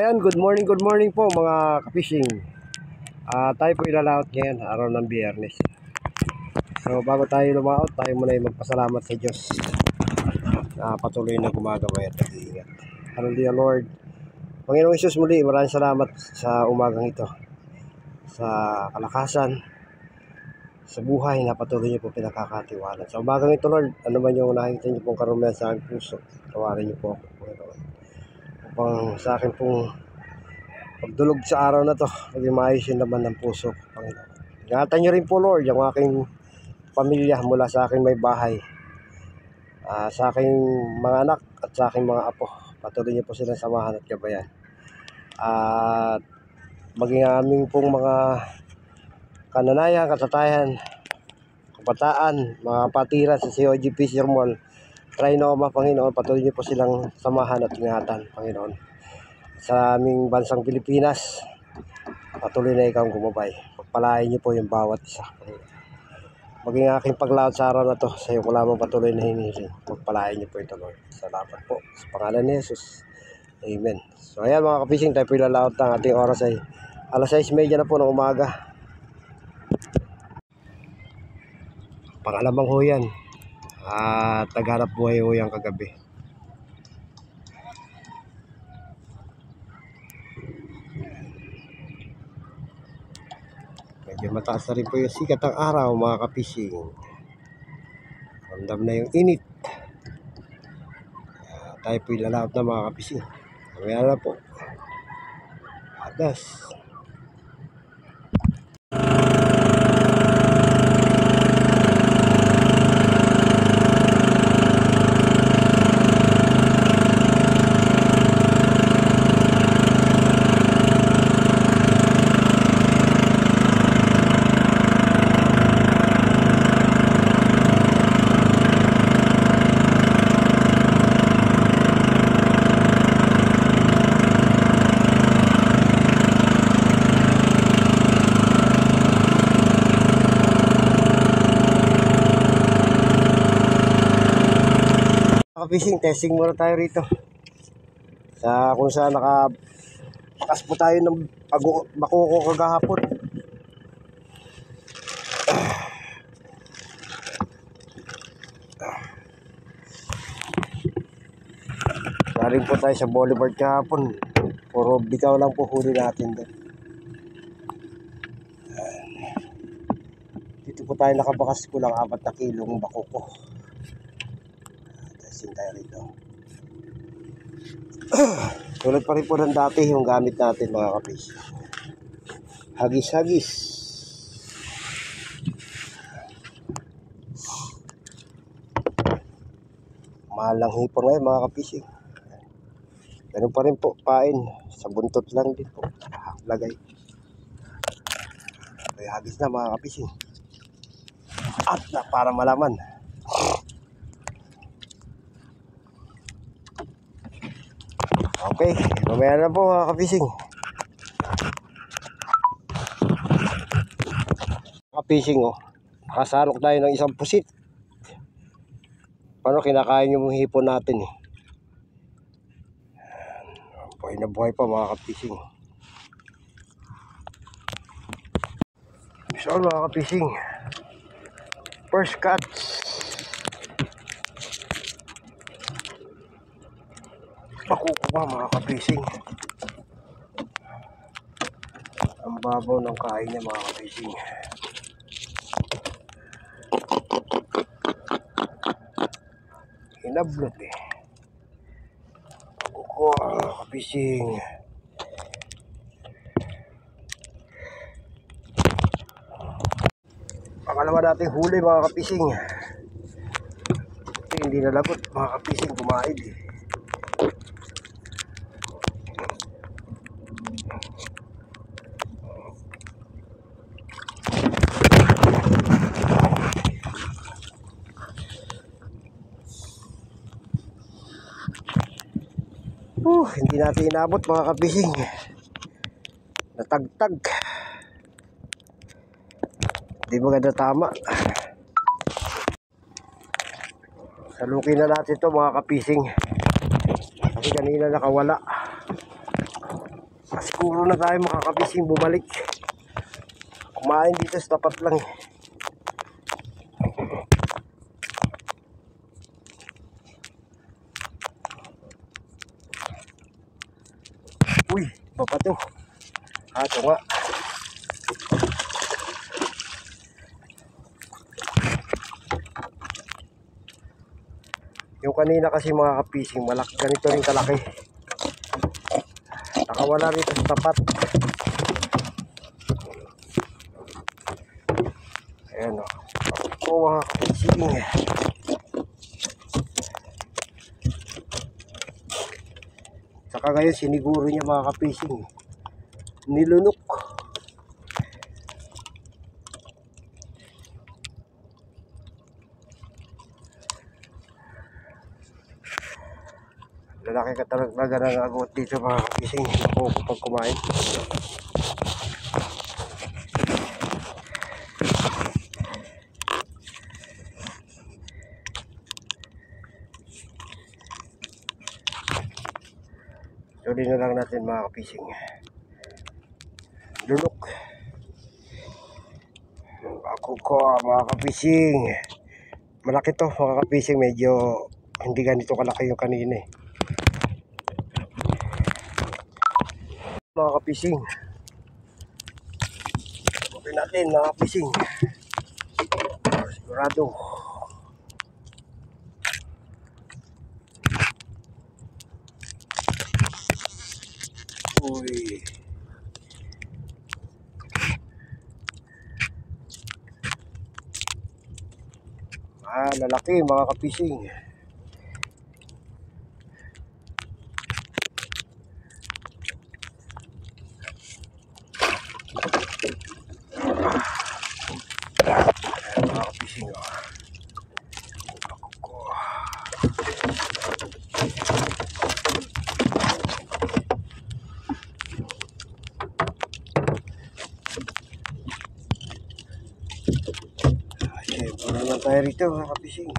Ayan, good morning po mga ka-fishing. Tayo po ilalaot ngayon, araw ng Biyernes. So bago tayo lumaot, tayo muna ay magpasalamat sa Diyos na patuloy na gumagabay at nag-iingat. Hallelujah Lord. Panginoong Isus, muli maraming salamat sa umagang ito, sa kalakasan, sa buhay na patuloy niyo po pinakakatiwanan. Sa umagang ito Lord, ano man yung nakikita niyo pong karumihan sa aking puso, tawarin niyo po ako, Panginoon. Upang sa akin pong pagdulog sa araw na to, maging maayos yung laman ng puso, Panginoon. Ingatan niyo rin po Lord yung aking pamilya mula sa aking may bahay, sa aking mga anak at sa aking mga apo. Patuloy niyo po silang samahan at gabayan. At maging aming pong mga kananayan, katatayan, kabataan, mga patira sa COG Fisher Mall, Trinoma, Panginoon, patuloy niyo po silang samahan at ingatan, Panginoon. Sa aming bansang Pilipinas, patuloy na ikaw ang gumabay. Pagpalain niyo po yung bawat isa, Panginoon. Maging aking paglaot sa araw na to, sa iyo ko lamang patuloy na hinihiling. Pagpalain niyo po ito, Lord. Salamat po. Sa pangalan ni Jesus. Amen. So ayan mga ka-fishing, tayo po ilalaot ng ating oras ay alas 6:30 na po ng umaga. Pangalamang ho yan. At naghanap buhay ho yan kagabi. Medyo mataas na rin po yung sikat ng araw mga ka-fishing. Ramdam na yung init. Tayo po ilalaot na mga ka-fishing. Mamaya na po. Adas. Fishing, testing muna tayo rito sa kung saan nakakas po tayo ng bakuko kagahapon. Galing po tayo sa Boulevard kahapon, puro bitaw lang po huli natin doon. Dito po tayo nakabakas, kulang 4 na kilong bakuko. Tayo rito. Tulad pa rin po ng dati yung gamit natin mga kapis. Hagis-hagis. Mahal lang hipon ngayon mga kapis. Ganun pa rin po, pain. Sa buntot lang din po. Lagay. May hagis na mga kapis. At na para malaman. Okay, mamaya na po mga ka-fishing. Ka-fishing nakasalok tayo ng isang pusit. Paano kinakain yung hipon natin eh. Buhay na buhay pa mga ka-fishing. So mga ka-fishing, first catch. Makukuha mga ka-fishing. Ang babaw ng kain niya mga ka-fishing. Pinablot eh. Kuko mga kapising. Pangalawa nating huli mga kapising. Hindi nalagot mga kapising, kumain eh. Hindi natin inabot mga kapising. Natagtag. Hindi maganda tama. Salukin na natin ito mga kapising. Kasi kanina nakawala. Siguro na tayo mga kapising bumalik. Kumain dito sa tapat lang eh. Uy, iba pa to. Ito nga. Yung kanina kasi mga kapising, malaki, ganito rin kalaki. Nakawala rito sa tapat. Ayan o. Mga kapising. Saka ngayon siniguro niya mga kapising. Nilunok. Lalaki ka talaga ng agot dito mga kapising. Ako pag kumain. Tuloy na lang natin mga kapising. Lunok. Ako ko mga kapising. Malaki to mga kapising. Medyo hindi ganito kalaki yung kanina eh. Mga kapising. Okay natin mga kapising. Sigurado. Uy. Lalaki mga kapising. Mga kapising Siyempre naman tayo rito mga kapising.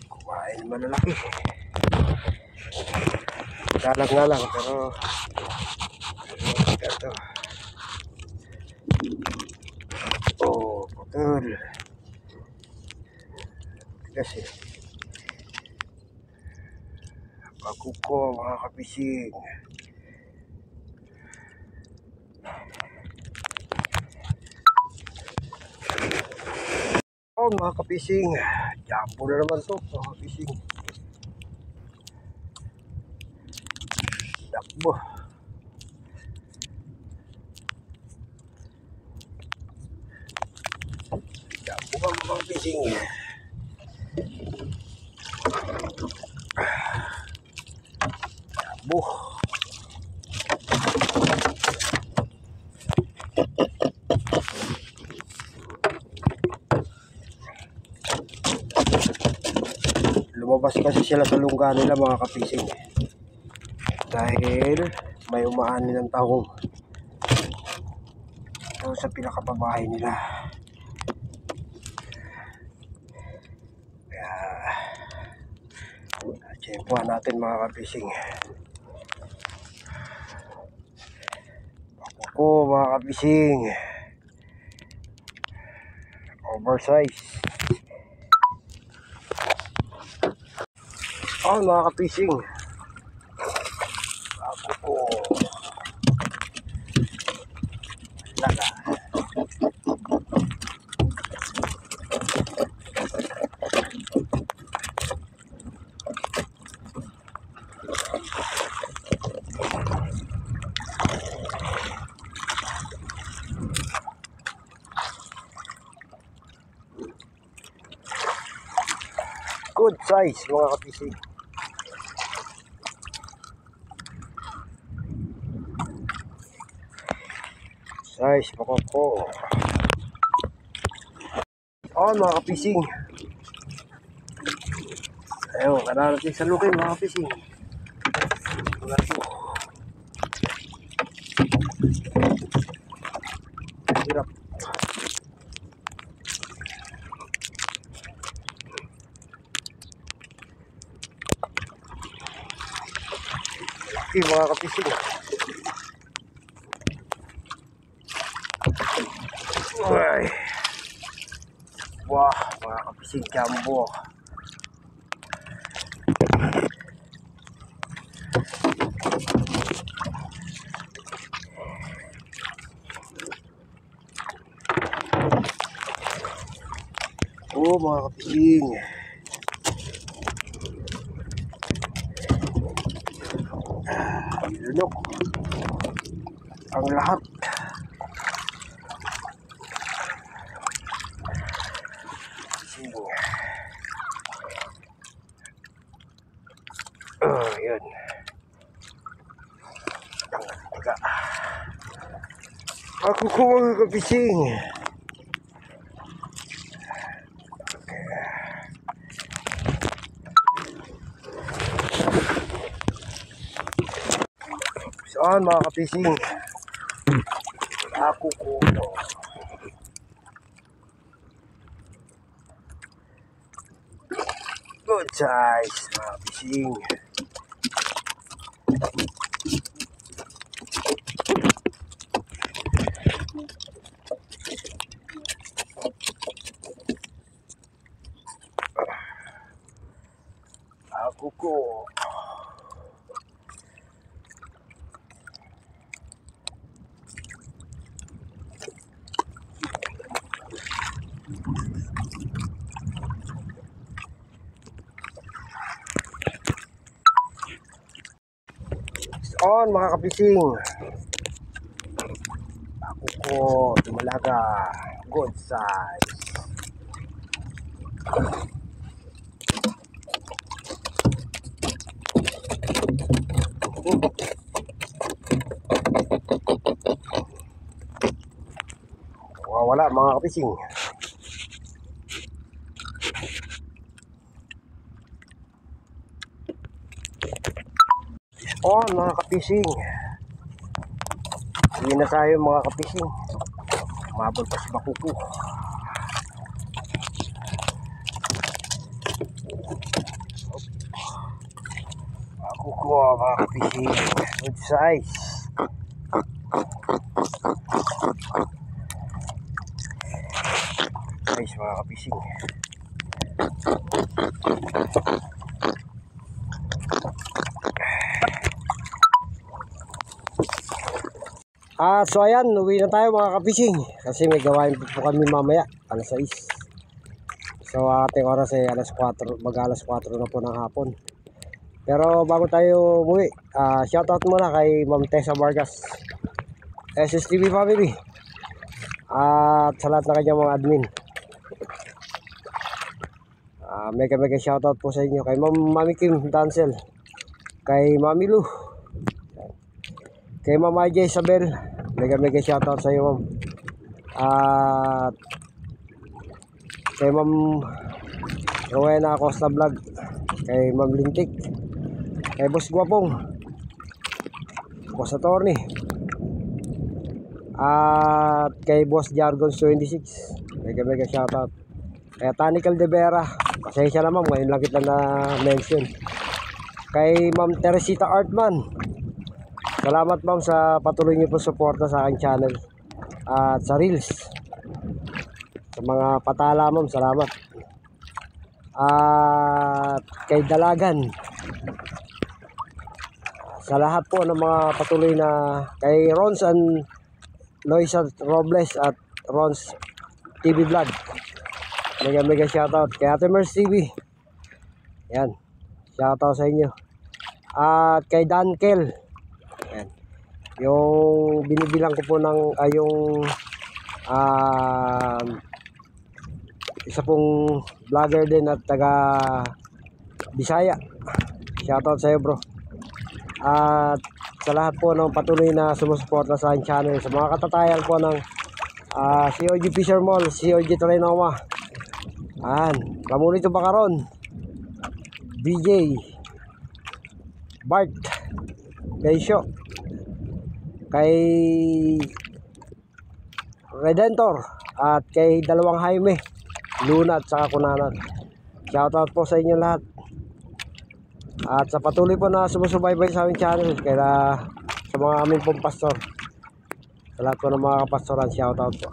Kumain malalaki. Dalag nga lang pero ito. Oh, putol. Kasi pagkuko mga kapising. Oh mga kapising, jumbo na naman to mga kapising. Dakbo. Jumbo ba mga kapising? Jumbo. Lumabas kasi sila sa lungga nila mga kapising. Dahil may umaani ng tahong doon sa pinakababahay nila. Kaya tsempuhan natin mga kapising. Ako mga kapising, oversize. Oh mga kapising, ako laga. Good size mga kapising. Size makoko. Mga kapising. Ayun, kadarating sa lukin mga kapising. Hirap. Laki mga kapising. Ay. Wah, mga kapising jumbo. Mga kapising. Lunok. Ang lahat. Yun. Taga. Ako ko mga kapising. Saan mga kapising? Ako ko. Good size mga kapising. Ako ko. On mga kapising. Ako ko tumalaga. Good size. Wala mga kapising. Mga kapising. Hindi na tayo mga kapising. Mabal pa si Bakuko. Bakuko mga kapising. Good size. Size mga kapising. So ayan, uwi na tayo mga kapising. Kasi may gawain po kami mamaya, alas 6. So ating oras ay alas 4, mag-alas 4 na po ng hapon. Pero bago tayo umuwi, shoutout muna kay Ma'am Tessa Vargas, SSTV family, at sa lahat na kanyang mga admin. Mega shoutout po sa inyo. Kay Mami Kim Dancel, kay Mami Lu, kay Mama J Isabel, mega shoutout sa iyo ma'am. At kay Ma'am Rowena Acosta Vlog, kay Ma'am Lintik, kay Boss Guapong, Boss Attorney, at kay Boss Jargons 26, mega shoutout. Kay Tanical de Vera, pasensya na ma'am, ngayon lang kita na mention. Kay Ma'am Teresita Artman, salamat ma'am sa patuloy niyo po suporta sa aking channel at sa Reels. Sa mga patala ma'am, salamat. At kay Dalagan, sa lahat po ng mga patuloy na, kay Rons and Loisa Robles at Rons TV Vlog, mega shoutout. Kay Ate Mers TV, yan, shoutout sa inyo. At kay Dankel, yan, yung binibilang ko po ng yung isa pong vlogger din at taga Bisaya. Shoutout sa iyo, bro. At sa lahat po ng patuloy na sumusuporta sa aking channel, sa mga katatayan po ng COG Fisher Mall, COG Trinoma, Ramulito Bacaron, BJ, Bart, Gaisyo, kay Redentor, at kay dalawang Jaime, Luna at saka Kunanan. Shoutout po sa inyo lahat. At sa patuloy po na sumusubaybay sa aming channel, kaya sa mga aming pong pastor, sa lahat po ng mga kapastoran, shoutout po.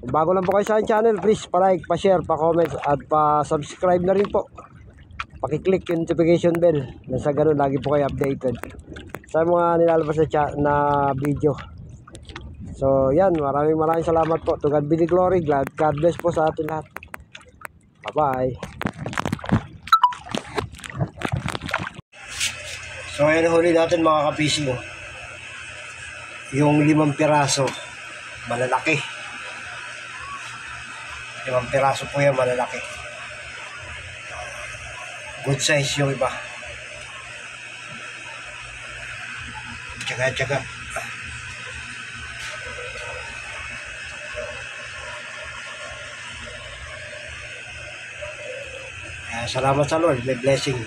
Kung bago lang po kayo sa aming channel, please pa-like, pa-share, pa-comment at pa-subscribe na rin po. Paki-click yung notification bell nang sa ganun lagi po kayo updated sa mga nilalabas na video. So yan, maraming salamat po. To God be the glory. God bless po sa atin lahat. Bye-bye. So ayan, huli natin mga kapising. Yung 5 piraso, malalaki. 5 piraso po yan, malalaki. Good size yung iba. Tsaga. Salamat sa Lord, may blessing.